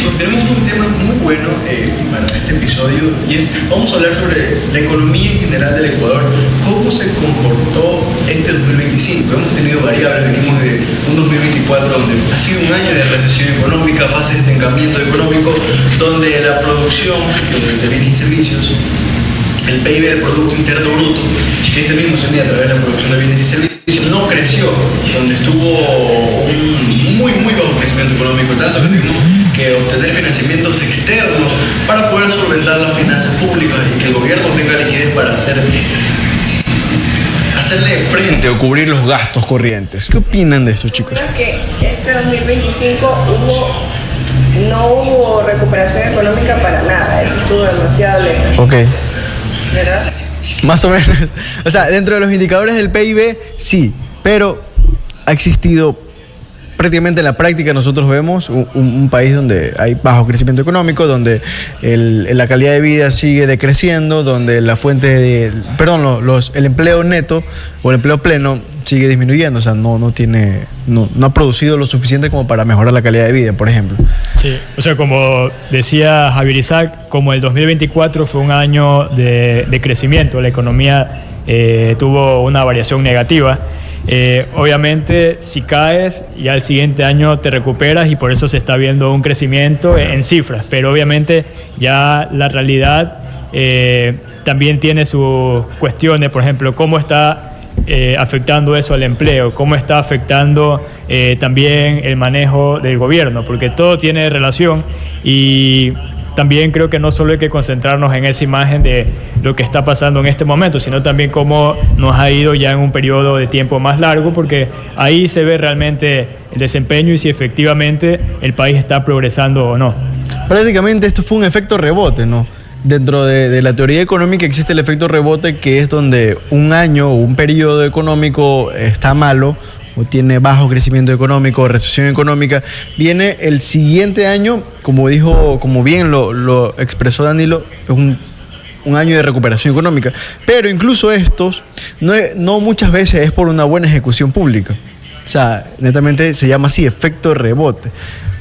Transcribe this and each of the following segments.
chicos, tenemos un tema muy bueno para este episodio y vamos a hablar sobre la economía en general del Ecuador, cómo se comportó este 2025. Hemos tenido variables, venimos de un 2024 donde ha sido un año de recesión económica, fase de estancamiento económico, donde la producción de bienes y servicios, el PIB, el Producto Interno Bruto, que este mismo se mide a través de la producción de bienes y servicios, no creció, donde estuvo un muy bajo crecimiento económico, tanto que tuvimos que obtener financiamientos externos para poder solventar las finanzas públicas y que el gobierno tenga liquidez para hacerle frente o cubrir los gastos corrientes. ¿Qué opinan de esto, chicos? Creo que este 2025 no hubo recuperación económica para nada, eso estuvo demasiado lejos. Ok. ¿Verdad? Más o menos. O sea, dentro de los indicadores del PIB, sí, pero ha existido prácticamente en la práctica. Nosotros vemos un país donde hay bajo crecimiento económico, donde la calidad de vida sigue decreciendo, donde la fuente de, el empleo neto o el empleo pleno sigue disminuyendo. O sea, no ha producido lo suficiente como para mejorar la calidad de vida, por ejemplo. Sí, o sea, como decía Javier Isaac, como el 2024 fue un año de crecimiento, la economía tuvo una variación negativa. Obviamente, si caes, ya el siguiente año te recuperas y por eso se está viendo un crecimiento en cifras, pero obviamente ya la realidad también tiene sus cuestiones. Por ejemplo, cómo está afectando eso al empleo, cómo está afectando también el manejo del gobierno, porque todo tiene relación. Y también creo que no solo hay que concentrarnos en esa imagen de lo que está pasando en este momento, sino también cómo nos ha ido ya en un periodo de tiempo más largo, porque ahí se ve realmente el desempeño y si efectivamente el país está progresando o no. Prácticamente esto fue un efecto rebote, ¿no? Dentro de la teoría económica existe el efecto rebote, que es donde un año o un periodo económico está malo o tiene bajo crecimiento económico o recesión económica, viene el siguiente año, como bien lo expresó Danilo, es un año de recuperación económica. Pero incluso estos no muchas veces es por una buena ejecución pública. O sea, netamente se llama así, efecto rebote.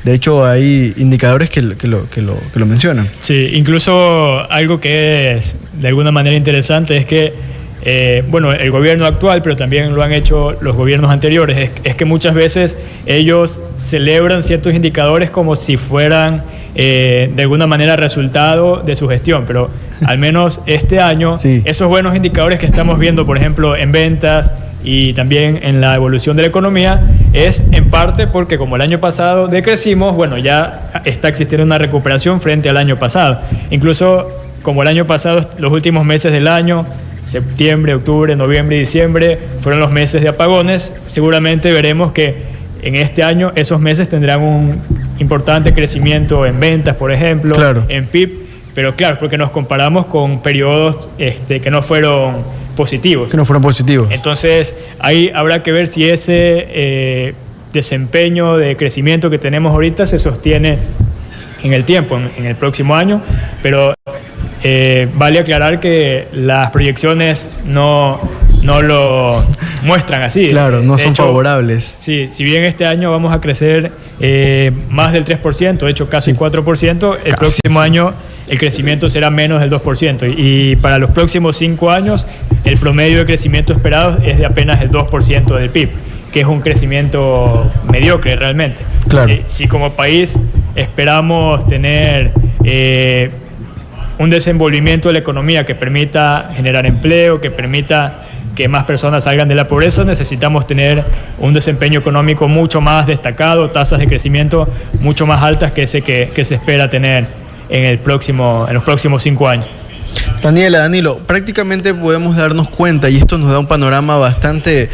De hecho, hay indicadores que lo mencionan. Sí, incluso algo que es de alguna manera interesante es que el gobierno actual, pero también lo han hecho los gobiernos anteriores, es que muchas veces ellos celebran ciertos indicadores como si fueran de alguna manera resultado de su gestión, pero al menos este año sí. Esos buenos indicadores que estamos viendo, por ejemplo, en ventas y también en la evolución de la economía, es en parte porque como el año pasado decrecimos, ya está existiendo una recuperación frente al año pasado. Incluso como el año pasado, los últimos meses del año, septiembre, octubre, noviembre y diciembre, fueron los meses de apagones, seguramente veremos que en este año esos meses tendrán un importante crecimiento en ventas, por ejemplo, claro. En PIB, pero claro, porque nos comparamos con periodos que no fueron positivos. Entonces, ahí habrá que ver si ese desempeño de crecimiento que tenemos ahorita se sostiene en el tiempo, en el próximo año, pero vale aclarar que las proyecciones no lo muestran así. Claro, no son favorables. Sí, si bien este año vamos a crecer más del 3%, de hecho casi 4%, el próximo año el crecimiento será menos del 2%. Y para los próximos 5 años, el promedio de crecimiento esperado es de apenas el 2% del PIB, que es un crecimiento mediocre realmente. Claro. Si como país esperamos tener un desenvolvimiento de la economía que permita generar empleo, que permita que más personas salgan de la pobreza, necesitamos tener un desempeño económico mucho más destacado, tasas de crecimiento mucho más altas que ese que se espera tener en los próximos 5 años. Danilo, prácticamente podemos darnos cuenta, y esto nos da un panorama bastante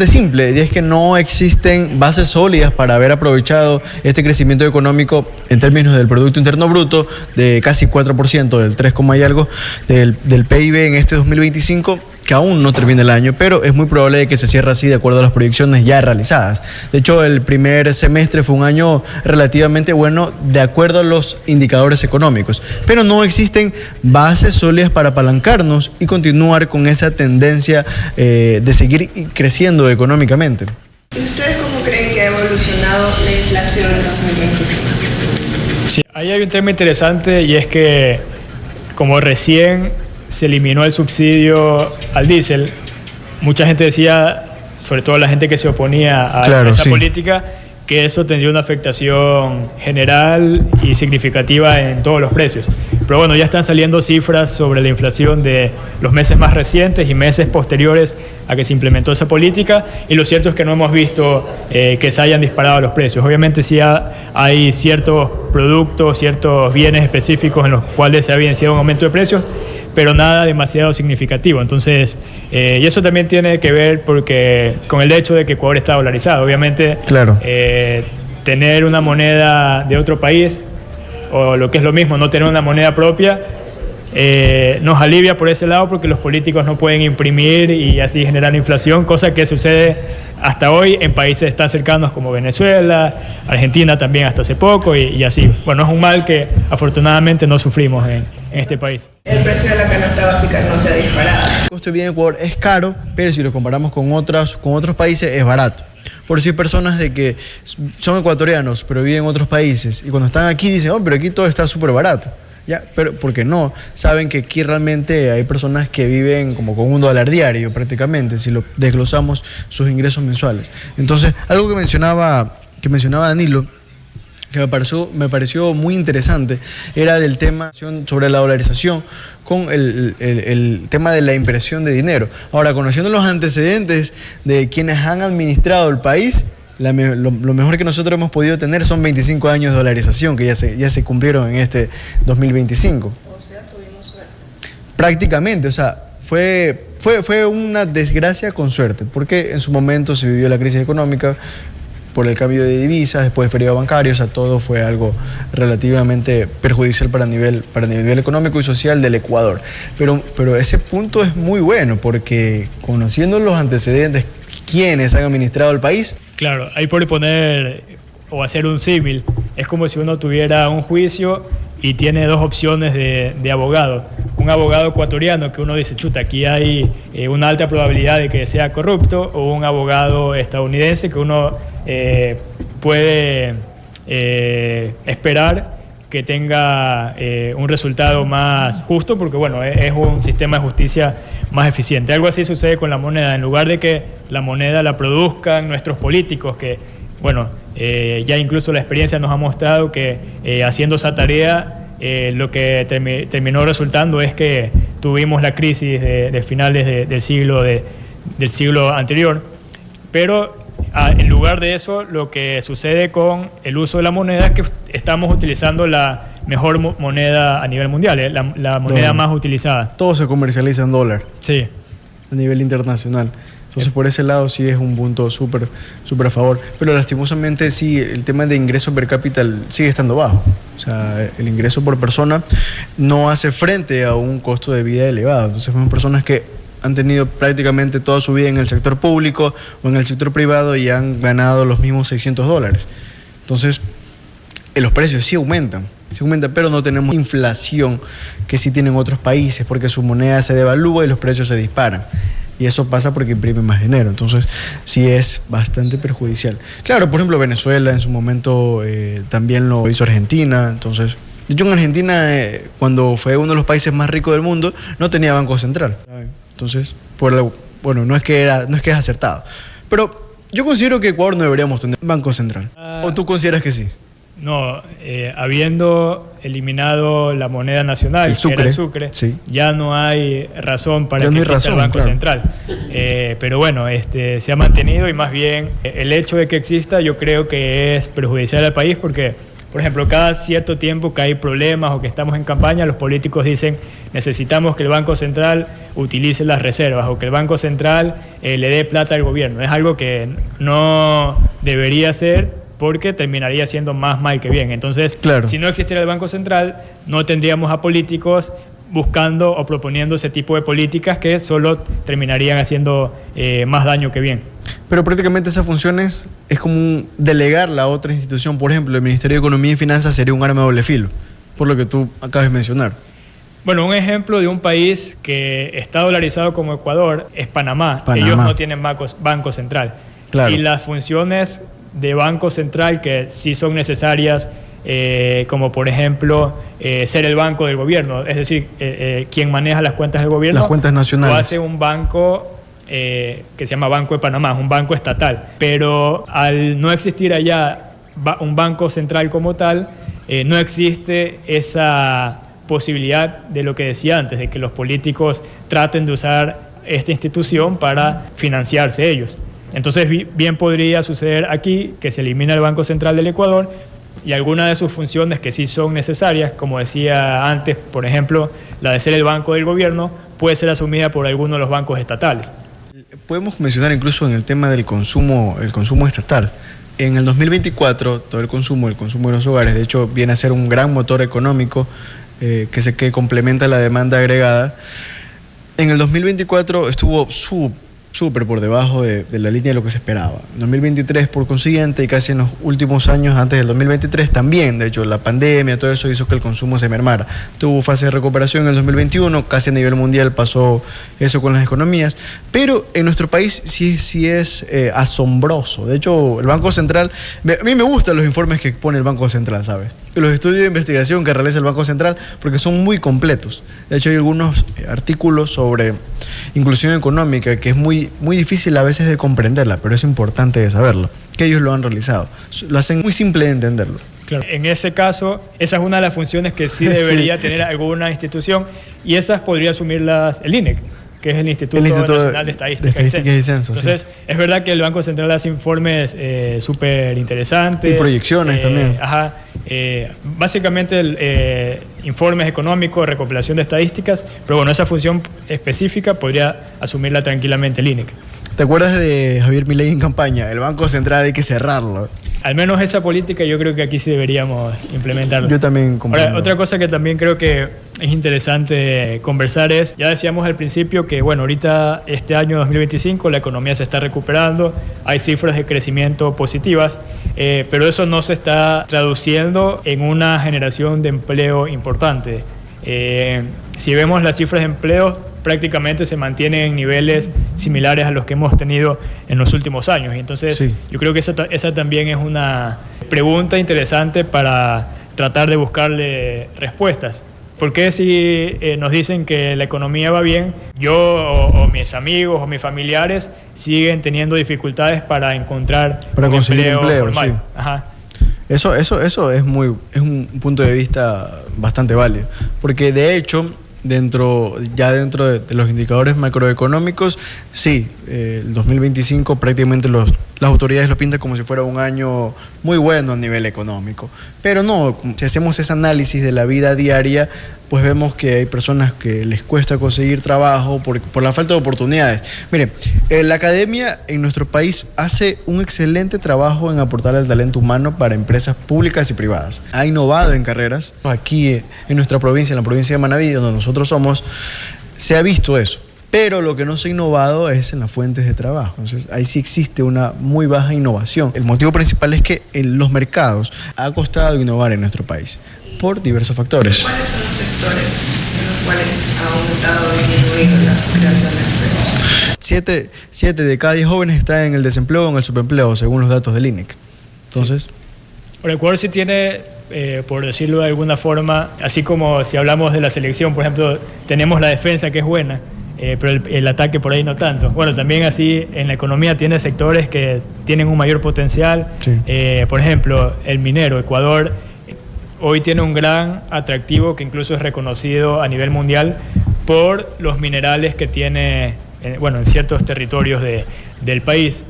simple, y es que no existen bases sólidas para haber aprovechado este crecimiento económico en términos del Producto Interno Bruto de casi 4%, del 3, y algo del PIB en este 2025, que aún no termina el año, pero es muy probable de que se cierre así de acuerdo a las proyecciones ya realizadas. De hecho, el primer semestre fue un año relativamente bueno de acuerdo a los indicadores económicos, pero no existen bases sólidas para apalancarnos y continuar con esa tendencia de seguir creciendo económicamente. ¿Y ustedes cómo creen que ha evolucionado la inflación en 2025? Sí, ahí hay un tema interesante y es que como recién se eliminó el subsidio al diésel, mucha gente decía, sobre todo la gente que se oponía a esa política, que eso tendría una afectación general y significativa en todos los precios. Pero bueno, ya están saliendo cifras sobre la inflación de los meses más recientes y meses posteriores a que se implementó esa política, y lo cierto es que no hemos visto que se hayan disparado los precios. Obviamente sí hay ciertos productos, ciertos bienes específicos en los cuales se ha evidenciado un aumento de precios, pero nada demasiado significativo. Entonces, y eso también tiene que ver con el hecho de que Ecuador está dolarizado. Obviamente, tener una moneda de otro país, o lo que es lo mismo, no tener una moneda propia, nos alivia por ese lado, porque los políticos no pueden imprimir y así generar inflación, cosa que sucede hasta hoy en países tan cercanos como Venezuela, Argentina también hasta hace poco, y así. Bueno, es un mal que afortunadamente no sufrimos en este país. El precio de la canasta básica no se ha disparado. El costo de vida en Ecuador es caro, pero si lo comparamos con otros países es barato. Por si hay personas de que son ecuatorianos pero viven en otros países y cuando están aquí dicen, oh, pero aquí todo está súper barato. Ya, pero porque no, saben que aquí realmente hay personas que viven como con $1 diario prácticamente, si lo desglosamos sus ingresos mensuales. Entonces, algo que mencionaba Danilo, que me pareció muy interesante, era del tema sobre la dolarización con el tema de la impresión de dinero. Ahora, conociendo los antecedentes de quienes han administrado el país, lo mejor que nosotros hemos podido tener son 25 años de dolarización, que ya se cumplieron en este 2025. O sea, tuvimos suerte. Prácticamente, o sea, fue una desgracia con suerte, porque en su momento se vivió la crisis económica por el cambio de divisas, después del periodo bancario, o sea, todo fue algo relativamente perjudicial para nivel económico y social del Ecuador. Pero ese punto es muy bueno, porque conociendo los antecedentes, quienes han administrado el país. Claro, ahí por poner o hacer un símil, es como si uno tuviera un juicio y tiene dos opciones de abogado. Un abogado ecuatoriano que uno dice, chuta, aquí hay una alta probabilidad de que sea corrupto, o un abogado estadounidense que uno puede esperar que tenga un resultado más justo, porque bueno, es un sistema de justicia más eficiente. Algo así sucede con la moneda. En lugar de que la moneda la produzcan nuestros políticos, que bueno, ya incluso la experiencia nos ha mostrado que haciendo esa tarea, lo que terminó resultando es que tuvimos la crisis de finales del siglo anterior, pero en lugar de eso, lo que sucede con el uso de la moneda es que estamos utilizando la mejor moneda a nivel mundial, la moneda más utilizada. Todo se comercializa en dólar. Sí. A nivel internacional. Entonces, por ese lado sí es un punto súper a favor. Pero lastimosamente sí, el tema de ingreso per cápita sigue estando bajo. O sea, el ingreso por persona no hace frente a un costo de vida elevado. Entonces, son personas que han tenido prácticamente toda su vida en el sector público o en el sector privado y han ganado los mismos $600. Entonces, los precios sí aumentan, pero no tenemos inflación que sí tienen otros países, porque su moneda se devalúa y los precios se disparan. Y eso pasa porque imprimen más dinero. Entonces, sí es bastante perjudicial. Claro, por ejemplo, Venezuela en su momento también lo hizo Argentina. Entonces, de hecho, en Argentina, cuando fue uno de los países más ricos del mundo, no tenía banco central. Entonces, bueno, no es que es acertado. Pero yo considero que Ecuador no deberíamos tener banco central. ¿O tú consideras que sí? No, habiendo eliminado la moneda nacional, que era el sucre, sí, ya no hay razón para que exista el Banco Central. Pero bueno, se ha mantenido, y más bien el hecho de que exista yo creo que es perjudicial al país, porque, por ejemplo, cada cierto tiempo que hay problemas o que estamos en campaña, los políticos dicen necesitamos que el Banco Central utilice las reservas o que el Banco Central le dé plata al gobierno. Es algo que no debería ser, porque terminaría siendo más mal que bien. Entonces, claro, si no existiera el Banco Central, no tendríamos a políticos buscando o proponiendo ese tipo de políticas que solo terminarían haciendo más daño que bien. Pero prácticamente esas funciones es como delegarla a otra institución. Por ejemplo, el Ministerio de Economía y Finanzas sería un arma de doble filo, por lo que tú acabas de mencionar. Bueno, un ejemplo de un país que está dolarizado como Ecuador es Panamá. Ellos no tienen banco central. Claro. Y las funciones de Banco Central, que sí son necesarias como por ejemplo ser el banco del gobierno, es decir, quien maneja las cuentas del gobierno. Las cuentas nacionales. Lo hace un banco que se llama Banco de Panamá, un banco estatal. Pero al no existir allá un banco central como tal, no existe esa posibilidad de lo que decía antes, de que los políticos traten de usar esta institución para financiarse ellos. Entonces bien podría suceder aquí que se elimina el Banco Central del Ecuador y algunas de sus funciones que sí son necesarias, como decía antes, por ejemplo, la de ser el banco del gobierno, puede ser asumida por algunos de los bancos estatales. Podemos mencionar incluso en el tema del consumo, el consumo estatal. En el 2024, todo el consumo de los hogares, de hecho, viene a ser un gran motor económico que complementa la demanda agregada. En el 2024 estuvo súper por debajo de la línea de lo que se esperaba. En 2023, por consiguiente, y casi en los últimos años antes del 2023 también, de hecho, la pandemia, todo eso hizo que el consumo se mermara. Tuvo fase de recuperación en el 2021, casi a nivel mundial pasó eso con las economías, pero en nuestro país sí es asombroso. De hecho, el Banco Central, a mí me gustan los informes que pone el Banco Central, ¿sabes? Los estudios de investigación que realiza el Banco Central, porque son muy completos. De hecho, hay algunos artículos sobre inclusión económica que es muy difícil a veces de comprenderla, pero es importante de saberlo, que ellos lo han realizado. Lo hacen muy simple de entenderlo. Claro. En ese caso, esa es una de las funciones que sí debería tener alguna institución, y esas podría asumirlas el INEC, que es el Instituto Nacional de Estadística y Censo. Entonces, sí. Es verdad que el Banco Central hace informes súper interesantes. Y proyecciones también. Básicamente informes económicos, recopilación de estadísticas, pero bueno, esa función específica podría asumirla tranquilamente el INEC. ¿Te acuerdas de Javier Milei en campaña? El Banco Central hay que cerrarlo. Al menos esa política yo creo que aquí sí deberíamos implementarla. Yo también comprendo. Ahora, otra cosa que también creo que es interesante conversar es, ya decíamos al principio que bueno, ahorita este año 2025 la economía se está recuperando, hay cifras de crecimiento positivas, pero eso no se está traduciendo en una generación de empleo importante. Si vemos las cifras de empleo, prácticamente se mantienen en niveles similares a los que hemos tenido en los últimos años. Y entonces, sí, yo creo que esa también es una pregunta interesante para tratar de buscarle respuestas. ¿Por qué si nos dicen que la economía va bien, yo o mis amigos o mis familiares siguen teniendo dificultades para encontrar conseguir empleo formal? Sí. Ajá. Eso es un punto de vista bastante válido, porque de hecho dentro de los indicadores macroeconómicos, sí, el 2025 prácticamente las autoridades lo pintan como si fuera un año muy bueno a nivel económico. Pero no, si hacemos ese análisis de la vida diaria, pues vemos que hay personas que les cuesta conseguir trabajo por la falta de oportunidades. Mire, la academia en nuestro país hace un excelente trabajo en aportar el talento humano para empresas públicas y privadas. Ha innovado en carreras. Aquí en nuestra provincia, en la provincia de Manabí, donde nosotros somos, se ha visto eso. Pero lo que no se ha innovado es en las fuentes de trabajo. Entonces, ahí sí existe una muy baja innovación. El motivo principal es que en los mercados ha costado innovar en nuestro país por diversos factores. ¿Cuáles son los sectores en los cuales ha aumentado o disminuido la creación de empleos? 7 de cada 10 jóvenes están en el desempleo o en el subempleo, según los datos del INEC. Entonces, sí. El Ecuador sí tiene, por decirlo de alguna forma, así como si hablamos de la selección, por ejemplo, tenemos la defensa que es buena, pero el ataque por ahí no tanto. Bueno, también así en la economía tiene sectores que tienen un mayor potencial. Sí. Por ejemplo, el minero. Ecuador hoy tiene un gran atractivo que incluso es reconocido a nivel mundial por los minerales que tiene en ciertos territorios del país.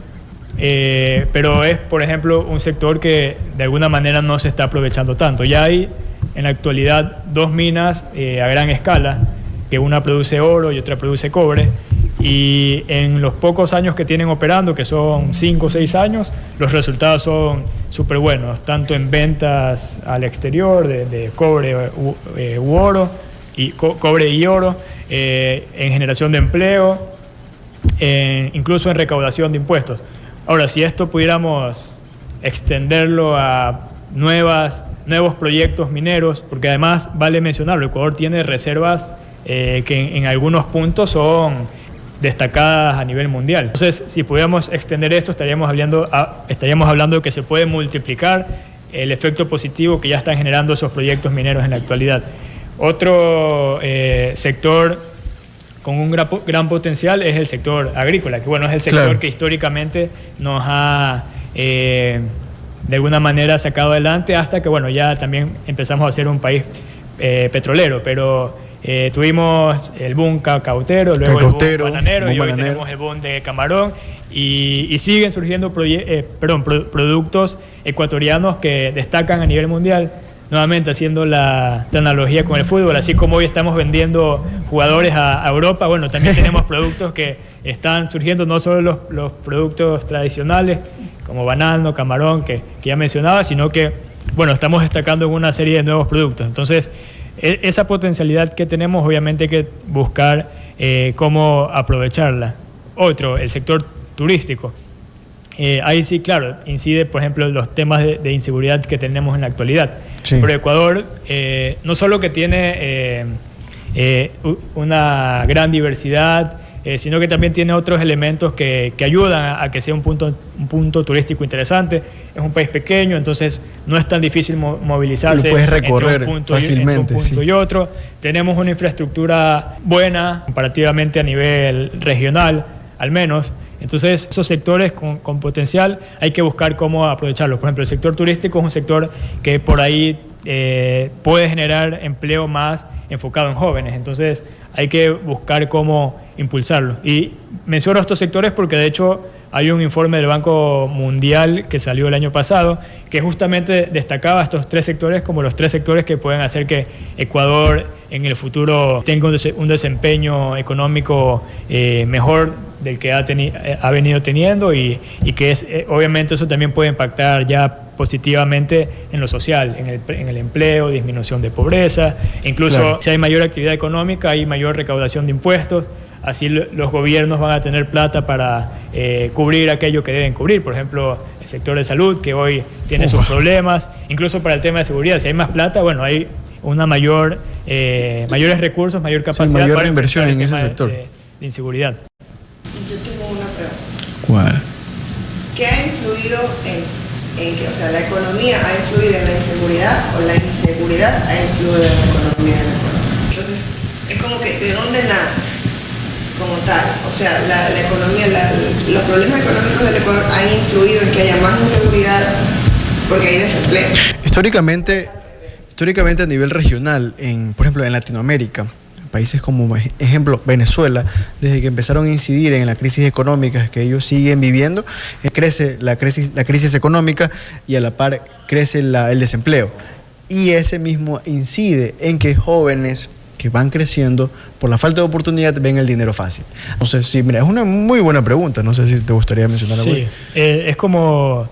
Pero es, por ejemplo, un sector que de alguna manera no se está aprovechando tanto. Ya hay en la actualidad 2 minas a gran escala, que una produce oro y otra produce cobre, y en los pocos años que tienen operando, que son 5 o 6 años, los resultados son súper buenos, tanto en ventas al exterior de cobre u oro, cobre y oro, en generación de empleo, incluso en recaudación de impuestos. Ahora, si esto pudiéramos extenderlo a nuevos proyectos mineros, porque además vale mencionarlo, Ecuador tiene reservas que en algunos puntos son destacadas a nivel mundial. Entonces, si pudiéramos extender esto, estaríamos hablando de que se puede multiplicar el efecto positivo que ya están generando esos proyectos mineros en la actualidad. Otro sector con un gran potencial es el sector agrícola, que bueno, es el sector que históricamente nos ha de alguna manera sacado adelante hasta que bueno, ya también empezamos a ser un país petrolero, pero tuvimos el boom cacautero, luego el boom bananero y hoy tenemos el boom de camarón y siguen surgiendo productos ecuatorianos que destacan a nivel mundial. Nuevamente haciendo la analogía con el fútbol, así como hoy estamos vendiendo jugadores a Europa, bueno, también tenemos productos que están surgiendo, no solo los productos tradicionales como banano, camarón, que ya mencionaba, sino que, bueno, estamos destacando en una serie de nuevos productos. Entonces, esa potencialidad que tenemos, obviamente hay que buscar cómo aprovecharla. Otro, el sector turístico. Ahí sí, claro, incide, por ejemplo, los temas de inseguridad que tenemos en la actualidad. Sí. Pero Ecuador, no solo que tiene una gran diversidad, sino que también tiene otros elementos que ayudan a que sea un punto turístico interesante. Es un país pequeño, entonces no es tan difícil movilizarse. Lo puedes recorrer entre un punto fácilmente. Y otro. Tenemos una infraestructura buena, comparativamente a nivel regional, al menos. Entonces, esos sectores con potencial hay que buscar cómo aprovecharlos. Por ejemplo, el sector turístico es un sector que por ahí puede generar empleo más enfocado en jóvenes. Entonces, hay que buscar cómo impulsarlo. Y menciono estos sectores porque, de hecho, hay un informe del Banco Mundial que salió el año pasado que justamente destacaba estos tres sectores como los tres sectores que pueden hacer que Ecuador en el futuro tenga un desempeño económico mejor del que ha venido teniendo y que obviamente eso también puede impactar ya positivamente en lo social, en el empleo, disminución de pobreza, incluso si hay mayor actividad económica, hay mayor recaudación de impuestos. Así los gobiernos van a tener plata para cubrir aquello que deben cubrir. Por ejemplo, el sector de salud, que hoy tiene sus problemas. Incluso para el tema de seguridad, si hay más plata, bueno, hay una mayores recursos, mayor capacidad mayor para inversión en ese sector de inseguridad. Yo tengo una pregunta. ¿Cuál? ¿Qué ha influido en que, o sea, la economía ha influido en la inseguridad o la inseguridad ha influido en la economía de Ecuador? Entonces, es como que, ¿de dónde nace? Como tal, o sea, la economía, los problemas económicos del Ecuador han influido en que haya más inseguridad porque hay desempleo. Históricamente a nivel regional, por ejemplo en Latinoamérica, países como ejemplo Venezuela, desde que empezaron a incidir en la crisis económica que ellos siguen viviendo, crece la crisis económica y a la par crece el desempleo. Y ese mismo incide en que jóvenes que van creciendo, por la falta de oportunidad, ven el dinero fácil. Entonces, sí, mira, es una muy buena pregunta. No sé si te gustaría mencionar algo. Sí, es como...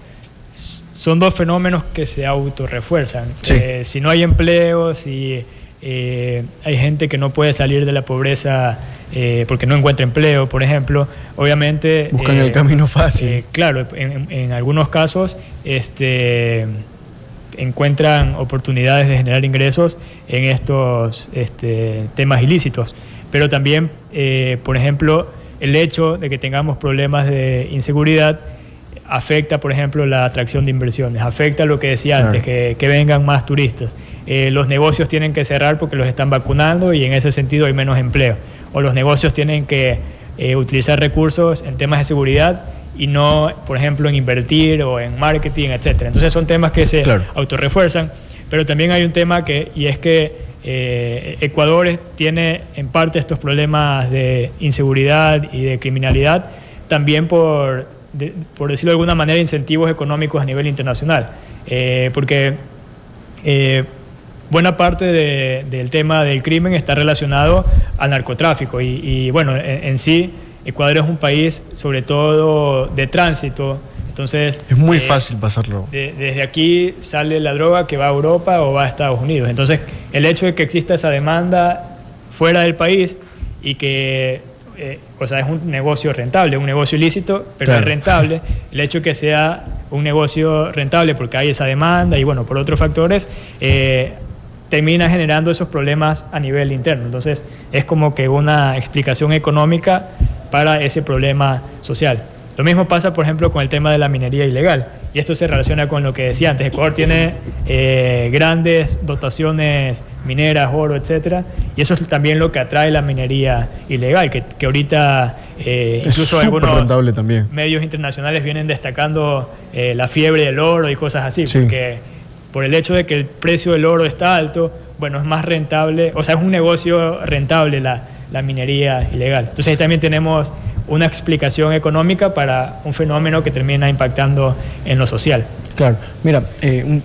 Son dos fenómenos que se autorrefuerzan. Sí. Si no hay empleo, si hay gente que no puede salir de la pobreza porque no encuentra empleo, por ejemplo, obviamente... Buscan el camino fácil. Claro, en algunos casos... encuentran oportunidades de generar ingresos en estos temas ilícitos. Pero también, por ejemplo, el hecho de que tengamos problemas de inseguridad afecta, por ejemplo, la atracción de inversiones, afecta lo que decía antes, que vengan más turistas. Los negocios tienen que cerrar porque los están vacunando y en ese sentido hay menos empleo. O los negocios tienen que utilizar recursos en temas de seguridad y no, por ejemplo, en invertir o en marketing, etcétera. Entonces son temas que se autorrefuerzan, pero también hay un tema y es que Ecuador tiene en parte estos problemas de inseguridad y de criminalidad también por decirlo de alguna manera, incentivos económicos a nivel internacional, porque buena parte del tema del crimen está relacionado al narcotráfico y bueno, en sí Ecuador es un país sobre todo de tránsito, entonces... Es muy fácil pasarlo. Desde aquí sale la droga que va a Europa o va a Estados Unidos. Entonces, el hecho de que exista esa demanda fuera del país y que, o sea, es un negocio rentable, un negocio ilícito, pero es rentable. El hecho de que sea un negocio rentable porque hay esa demanda y, bueno, por otros factores... termina generando esos problemas a nivel interno. Entonces, es como que una explicación económica para ese problema social. Lo mismo pasa, por ejemplo, con el tema de la minería ilegal, Y esto se relaciona con lo que decía antes. Ecuador tiene grandes dotaciones mineras, oro, etcétera, y eso es también lo que atrae la minería ilegal, que ahorita incluso algunos rentable también. Medios internacionales vienen destacando la fiebre del oro y cosas así, Sí. porque por el hecho de que el precio del oro está alto, bueno, es más rentable, o sea, es un negocio rentable la minería ilegal. Entonces ahí también tenemos una explicación económica para un fenómeno que termina impactando en lo social. Claro, mira,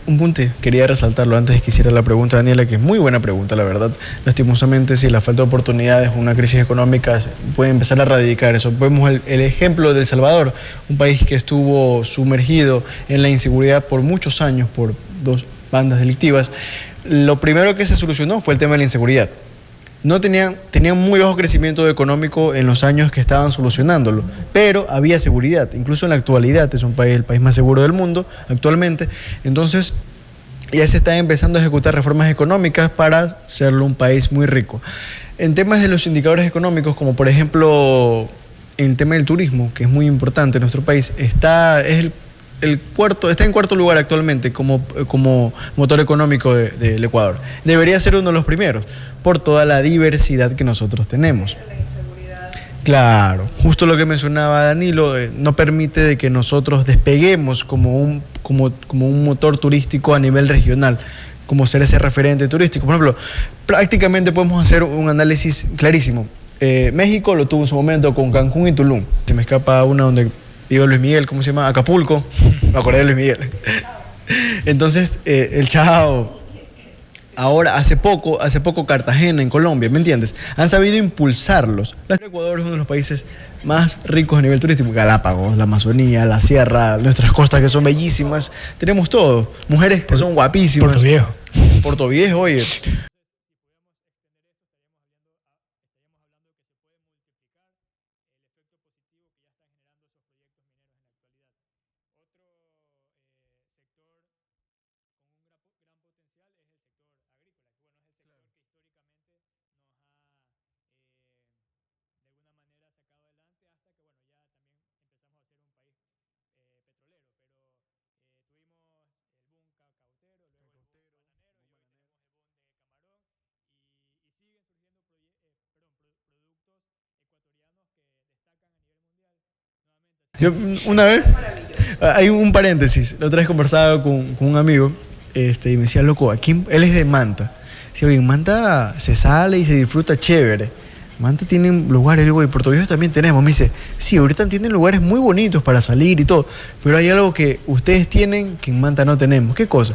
un punto quería resaltarlo antes de que hiciera la pregunta, Daniela, que es muy buena pregunta, la verdad. Lastimosamente, si la falta de oportunidades, una crisis económica puede empezar a erradicar eso. Vemos el ejemplo de El Salvador, un país que estuvo sumergido en la inseguridad por muchos años, por dos bandas delictivas. Lo primero que se solucionó fue el tema de la inseguridad. No tenían muy bajo crecimiento económico en los años que estaban solucionándolo, pero había seguridad. Incluso en la actualidad es el país más seguro del mundo actualmente. Entonces ya se están empezando a ejecutar reformas económicas para hacerlo un país muy rico. En temas de los indicadores económicos, como por ejemplo en el tema del turismo, que es muy importante en nuestro país, está en cuarto lugar actualmente como motor económico del Ecuador. Debería ser uno de los primeros, por toda la diversidad que nosotros tenemos. Claro, justo lo que mencionaba Danilo, no permite de que nosotros despeguemos como un motor turístico a nivel regional, como ser ese referente turístico. Por ejemplo, prácticamente podemos hacer un análisis clarísimo. México lo tuvo en su momento con Cancún y Tulum. Se me escapa una donde digo Luis Miguel, ¿cómo se llama? Acapulco. Me acordé de Luis Miguel. Entonces, el Chao. Ahora, hace poco Cartagena en Colombia, ¿me entiendes? Han sabido impulsarlos. Ecuador es uno de los países más ricos a nivel turístico. Galápagos, la Amazonía, la sierra, nuestras costas que son bellísimas. Tenemos todo. Mujeres que son guapísimas. Puerto Viejo. Puerto Viejo, oye. Una vez, hay un paréntesis, la otra vez conversaba con un amigo y me decía, loco, aquí él es de Manta. Decía, oye, en Manta se sale y se disfruta chévere. Manta tienen lugares, digo, y Puerto Viejo también tenemos. Me dice, sí, ahorita tienen lugares muy bonitos para salir y todo, pero hay algo que ustedes tienen que en Manta no tenemos. ¿Qué cosa?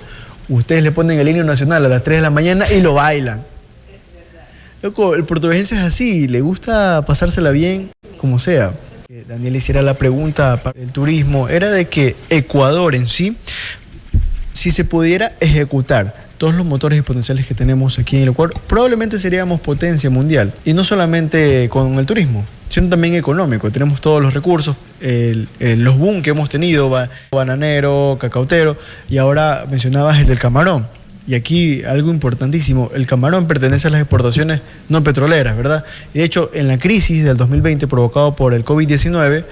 Ustedes le ponen el himno nacional a las 3 de la mañana y lo bailan. Loco, el puertorriqueño es así, le gusta pasársela bien como sea. Daniel hiciera la pregunta para el turismo, era de que Ecuador en sí, si se pudiera ejecutar todos los motores y potenciales que tenemos aquí en el Ecuador, probablemente seríamos potencia mundial. Y no solamente con el turismo, sino también económico. Tenemos todos los recursos, los boom que hemos tenido, bananero, cacautero, y ahora mencionabas el del camarón. Y aquí algo importantísimo, el camarón pertenece a las exportaciones no petroleras, ¿verdad? Y de hecho, en la crisis del 2020 provocado por el COVID-19,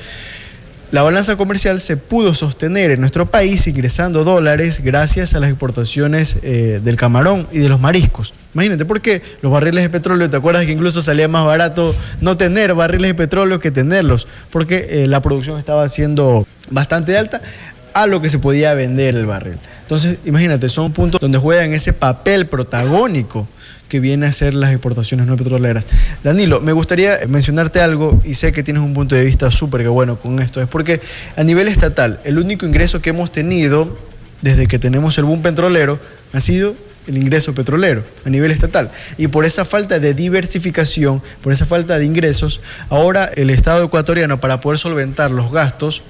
la balanza comercial se pudo sostener en nuestro país ingresando dólares gracias a las exportaciones del camarón y de los mariscos. Imagínate, porque los barriles de petróleo, ¿te acuerdas que incluso salía más barato no tener barriles de petróleo que tenerlos? Porque la producción estaba siendo bastante alta a lo que se podía vender el barril. Entonces, imagínate, son puntos donde juegan ese papel protagónico que viene a ser las exportaciones no petroleras. Danilo, me gustaría mencionarte algo, y sé que tienes un punto de vista súper bueno con esto, es porque a nivel estatal, el único ingreso que hemos tenido desde que tenemos el boom petrolero ha sido el ingreso petrolero a nivel estatal. Y por esa falta de diversificación, por esa falta de ingresos, ahora el Estado ecuatoriano, para poder solventar los gastos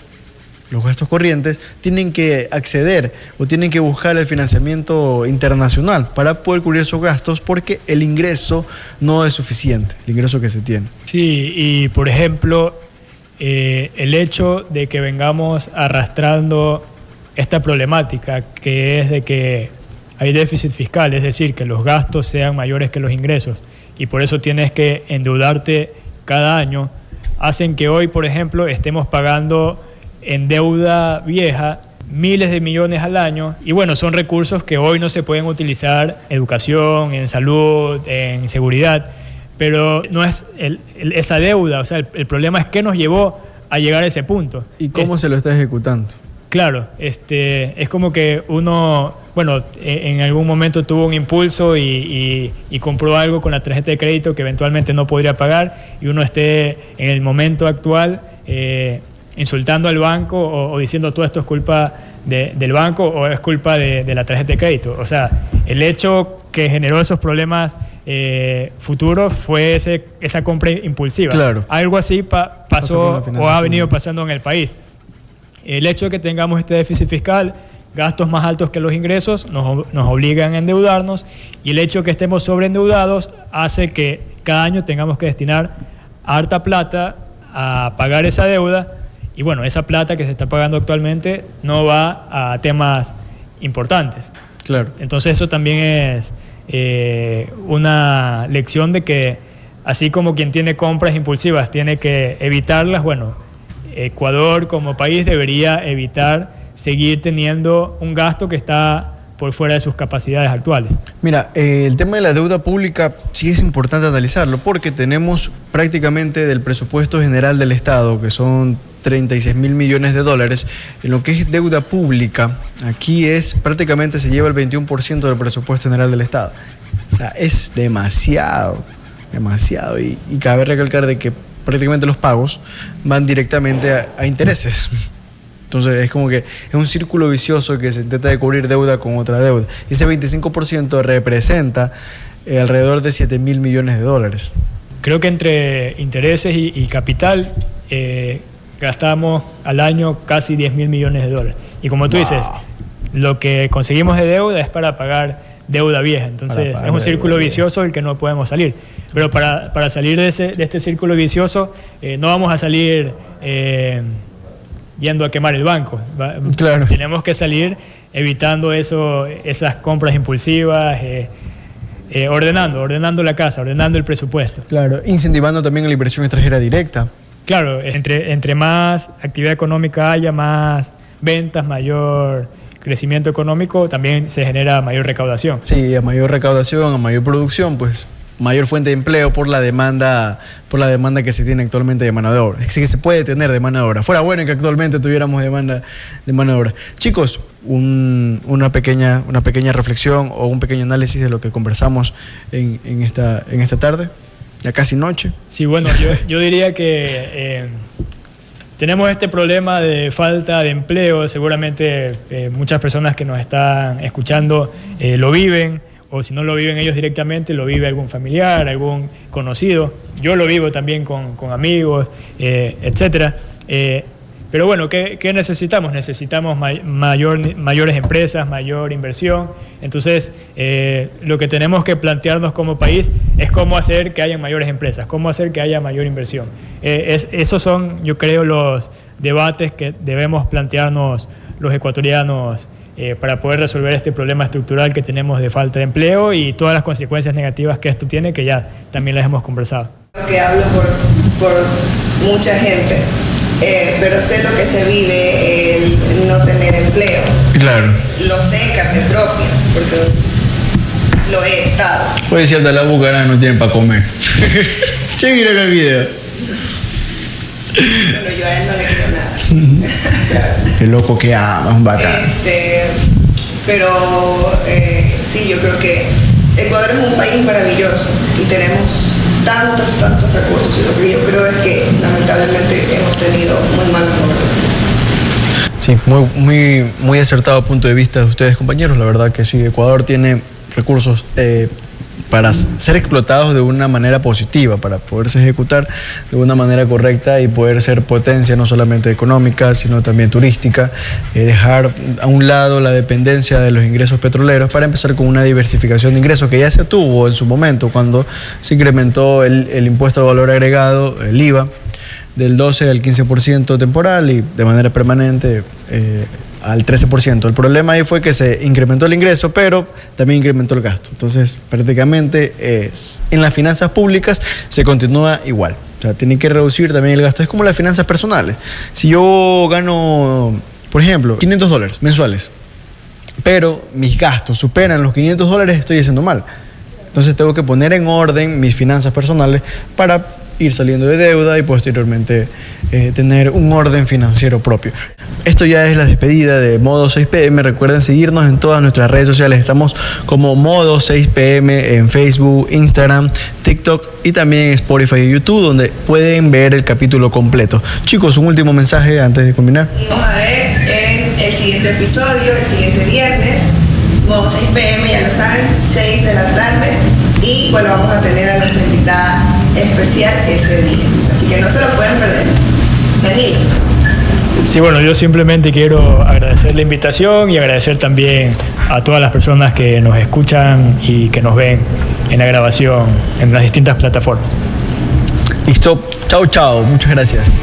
corrientes, tienen que acceder o tienen que buscar el financiamiento internacional para poder cubrir esos gastos, porque el ingreso no es suficiente, el ingreso que se tiene. Sí, y por ejemplo, el hecho de que vengamos arrastrando esta problemática, que es de que hay déficit fiscal, es decir, que los gastos sean mayores que los ingresos, y por eso tienes que endeudarte cada año, hacen que hoy, por ejemplo, estemos pagando en deuda vieja miles de millones al año, y bueno, son recursos que hoy no se pueden utilizar en educación, en salud, en seguridad, pero no es esa deuda, o sea, el problema es qué nos llevó a llegar a ese punto. ¿Y cómo se lo está ejecutando? Claro, es como que uno, bueno, en algún momento tuvo un impulso y compró algo con la tarjeta de crédito que eventualmente no podría pagar, y uno esté en el momento actual insultando al banco o diciendo todo esto es culpa del banco o es culpa de la tarjeta de crédito. O sea, el hecho que generó esos problemas futuros fue esa compra impulsiva. Claro. Algo así pasó o ha venido pasando en el país. El hecho de que tengamos este déficit fiscal, gastos más altos que los ingresos, nos obligan a endeudarnos, y el hecho de que estemos sobreendeudados hace que cada año tengamos que destinar harta plata a pagar esa deuda, y bueno, esa plata que se está pagando actualmente no va a temas importantes. Claro. Entonces eso también es una lección de que así como quien tiene compras impulsivas tiene que evitarlas, bueno, Ecuador como país debería evitar seguir teniendo un gasto que está por fuera de sus capacidades actuales. Mira, el tema de la deuda pública sí es importante analizarlo, porque tenemos prácticamente del presupuesto general del Estado, que son 36 mil millones de dólares, en lo que es deuda pública, aquí prácticamente se lleva el 21% del presupuesto general del Estado. O sea, es demasiado, y cabe recalcar de que prácticamente los pagos van directamente a intereses. Entonces es como que es un círculo vicioso que se intenta de cubrir deuda con otra deuda. Y ese 25% representa alrededor de 7 mil millones de dólares. Creo que entre intereses y capital gastamos al año casi 10 mil millones de dólares. Y como tú dices, lo que conseguimos de deuda es para pagar deuda vieja. Entonces es un círculo vicioso del que no podemos salir. Pero para salir de este círculo vicioso no vamos a salir yendo a quemar el banco. Claro. Tenemos que salir evitando esas compras impulsivas, ordenando la casa, ordenando el presupuesto. Claro, incentivando también la inversión extranjera directa. Claro, entre más actividad económica haya, más ventas, mayor crecimiento económico, también se genera mayor recaudación. Sí, a mayor recaudación, a mayor producción, pues mayor fuente de empleo por la demanda que se tiene actualmente de mano de obra. Es que se puede tener de mano de obra. Fuera bueno que actualmente tuviéramos demanda de mano de obra. Chicos, una pequeña reflexión o un pequeño análisis de lo que conversamos en esta tarde, ya casi noche. Sí, bueno, yo diría que tenemos este problema de falta de empleo. Seguramente muchas personas que nos están escuchando lo viven, o si no lo viven ellos directamente, lo vive algún familiar, algún conocido. Yo lo vivo también con amigos, etcétera. Pero bueno, ¿qué necesitamos? Necesitamos mayores empresas, mayor inversión. Entonces, lo que tenemos que plantearnos como país es cómo hacer que haya mayores empresas, cómo hacer que haya mayor inversión. Esos son, yo creo, los debates que debemos plantearnos los ecuatorianos para poder resolver este problema estructural que tenemos de falta de empleo y todas las consecuencias negativas que esto tiene, que ya también las hemos conversado. Que hablo por mucha gente, pero sé lo que se vive el no tener empleo. Claro. Lo sé en carne propia, porque lo he estado. Puede ser de la Bucará no tienen para comer. Che, mira el video. Bueno, yo a él no le quiero nada. Qué loco que ama, un bacán. Pero sí, yo creo que Ecuador es un país maravilloso y tenemos tantos recursos, y lo que yo creo es que lamentablemente hemos tenido muy malos gobiernos. Sí, muy acertado punto de vista de ustedes, compañeros. La verdad que sí, Ecuador tiene recursos para ser explotados de una manera positiva, para poderse ejecutar de una manera correcta y poder ser potencia no solamente económica, sino también turística, dejar a un lado la dependencia de los ingresos petroleros para empezar con una diversificación de ingresos que ya se tuvo en su momento cuando se incrementó el impuesto al valor agregado, el IVA, del 12 al 15% temporal y de manera permanente al 13%. El problema ahí fue que se incrementó el ingreso, pero también incrementó el gasto. Entonces, prácticamente en las finanzas públicas se continúa igual. O sea, tiene que reducir también el gasto. Es como las finanzas personales. Si yo gano por ejemplo, $500 mensuales, pero mis gastos superan los $500, estoy haciendo mal. Entonces tengo que poner en orden mis finanzas personales para ir saliendo de deuda y posteriormente tener un orden financiero propio. Esto ya es la despedida de Modo 6pm. Recuerden seguirnos en todas nuestras redes sociales. Estamos como Modo 6pm en Facebook, Instagram, TikTok y también en Spotify y YouTube, donde pueden ver el capítulo completo. Chicos, un último mensaje antes de combinar. Vamos a ver en el siguiente episodio, el siguiente viernes, Modo 6pm, ya lo saben, 6 de la tarde. Y bueno, vamos a tener a nuestra invitada especial ese día. Así que no se lo pueden perder. Danilo. Sí, bueno, yo simplemente quiero agradecer la invitación y agradecer también a todas las personas que nos escuchan y que nos ven en la grabación en las distintas plataformas. Listo. Chao, chao. Muchas gracias.